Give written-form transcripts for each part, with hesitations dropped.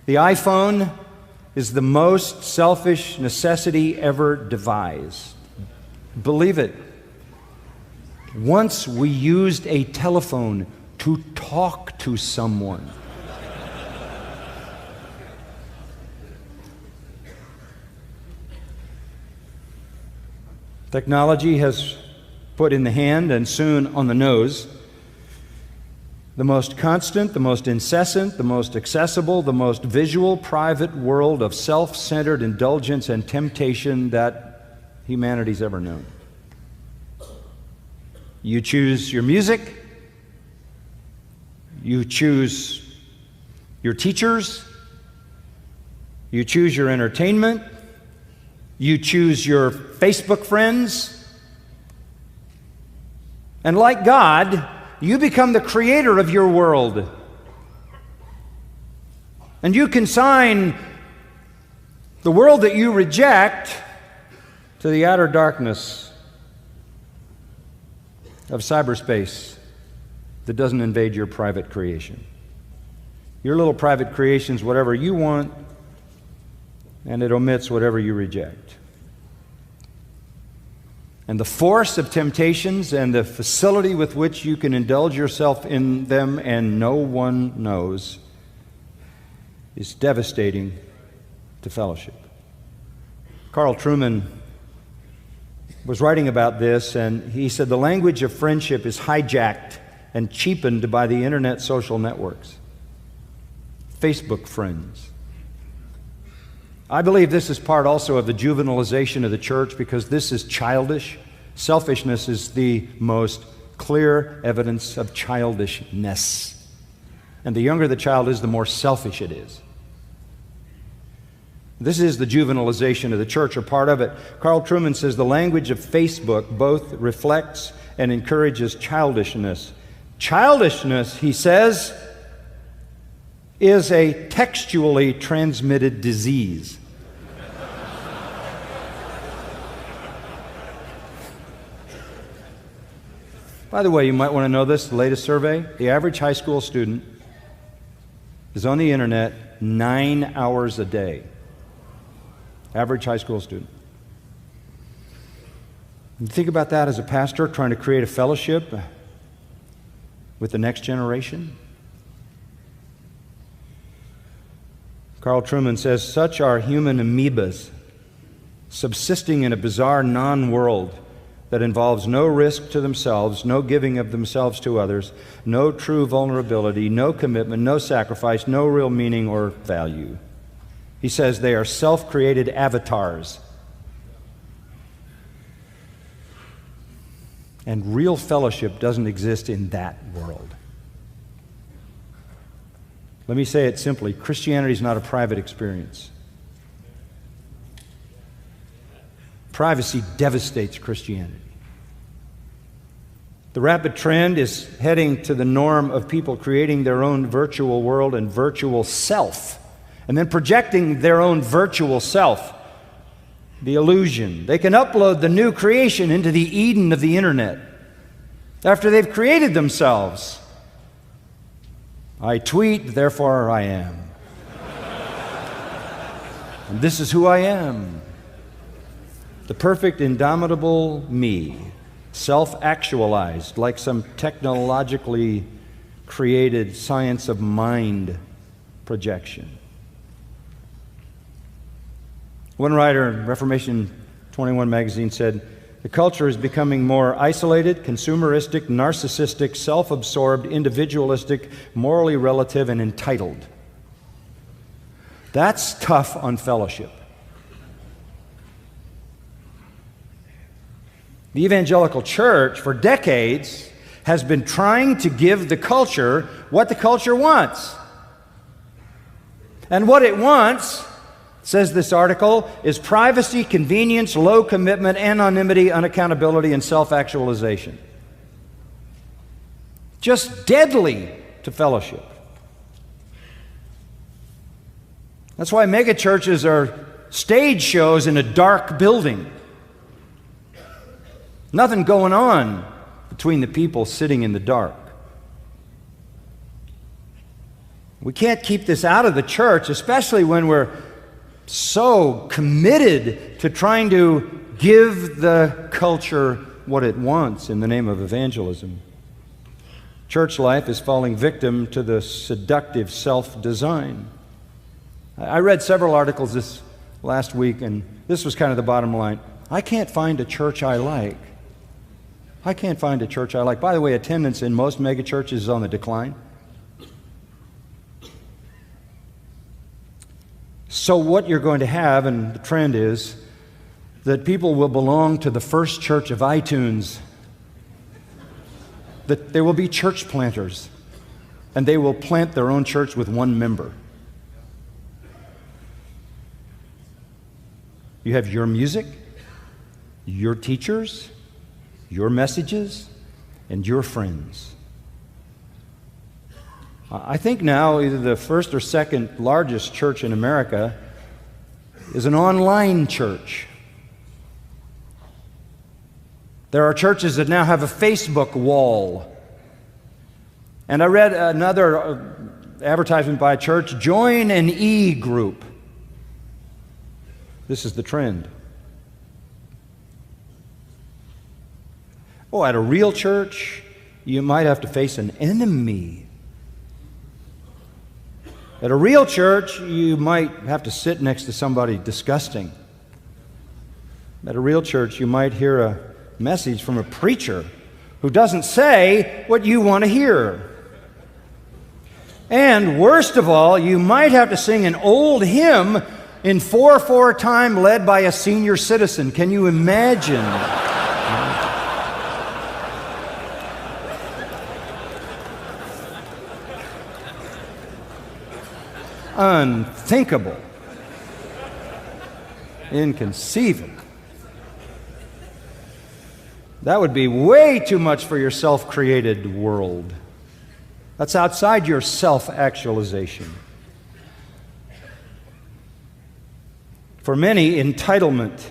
The iPhone is the most selfish necessity ever devised. Believe it. Once we used a telephone to talk to someone. Technology has put in the hand and soon on the nose the most constant, the most incessant, the most accessible, the most visual, private world of self-centered indulgence and temptation that humanity's ever known. You choose your music, you choose your teachers, you choose your entertainment, you choose your Facebook friends, and like God, you become the creator of your world. And you consign the world that you reject to the outer darkness of cyberspace that doesn't invade your private creation. Your little private creation's whatever you want, and it omits whatever you reject. And the force of temptations and the facility with which you can indulge yourself in them and no one knows is devastating to fellowship. Carl Trueman was writing about this, and he said the language of friendship is hijacked and cheapened by the internet social networks. Facebook friends. I believe this is part also of the juvenilization of the church because this is childish. Selfishness is the most clear evidence of childishness. And the younger the child is, the more selfish it is. This is the juvenilization of the church, or part of it. Carl Trueman says the language of Facebook both reflects and encourages childishness. Childishness, he says, is a textually transmitted disease. By the way, you might want to know this, the latest survey, the average high school student is on the internet 9 hours a day. Average high school student. And think about that as a pastor trying to create a fellowship with the next generation. Carl Trueman says, such are human amoebas, subsisting in a bizarre non-world that involves no risk to themselves, no giving of themselves to others, no true vulnerability, no commitment, no sacrifice, no real meaning or value. He says they are self-created avatars. And real fellowship doesn't exist in that world. Let me say it simply. Christianity is not a private experience. Privacy devastates Christianity. The rapid trend is heading to the norm of people creating their own virtual world and virtual self, and then projecting their own virtual self, the illusion. They can upload the new creation into the Eden of the internet after they've created themselves. I tweet, therefore I am. And this is who I am. The perfect, indomitable me, self-actualized, like some technologically created science of mind projection. One writer in Reformation 21 magazine said, the culture is becoming more isolated, consumeristic, narcissistic, self-absorbed, individualistic, morally relative, and entitled. That's tough on fellowship. The evangelical church, for decades, has been trying to give the culture what the culture wants. And what it wants, says this article, is privacy, convenience, low commitment, anonymity, unaccountability, and self-actualization. Just deadly to fellowship. That's why megachurches are stage shows in a dark building. Nothing going on between the people sitting in the dark. We can't keep this out of the church, especially when we're so committed to trying to give the culture what it wants in the name of evangelism. Church life is falling victim to the seductive self-design. I read several articles this last week, and this was kind of the bottom line. I can't find a church I like. I can't find a church I like. By the way, attendance in most megachurches is on the decline. So what you're going to have, and the trend is, that people will belong to the first church of iTunes. That there will be church planters, and they will plant their own church with one member. You have your music, your teachers, your messages, and your friends. I think now either the first or second largest church in America is an online church. There are churches that now have a Facebook wall. And I read another advertisement by a church, join an e-group. This is the trend. Oh, at a real church, you might have to face an enemy. At a real church, you might have to sit next to somebody disgusting. At a real church, you might hear a message from a preacher who doesn't say what you want to hear. And worst of all, you might have to sing an old hymn in 4/4 time led by a senior citizen. Can you imagine? Unthinkable. Inconceivable. That would be way too much for your self-created world. That's outside your self-actualization. For many, entitlement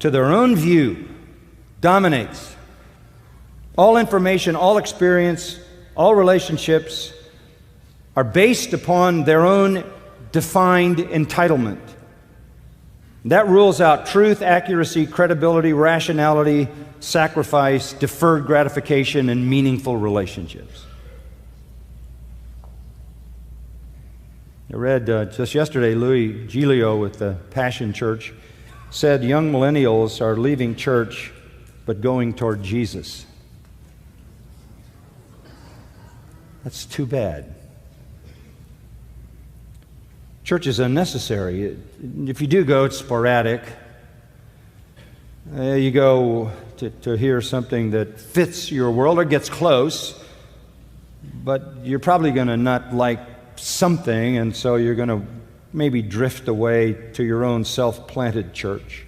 to their own view dominates. All information, all experience, all relationships are based upon their own defined entitlement. That rules out truth, accuracy, credibility, rationality, sacrifice, deferred gratification, and meaningful relationships. I read just yesterday, Louis Giglio with the Passion Church said young millennials are leaving church but going toward Jesus. That's too bad. Church is unnecessary. If you do go, it's sporadic. You go to hear something that fits your world or gets close, but you're probably going to not like something, and so you're going to maybe drift away to your own self-planted church.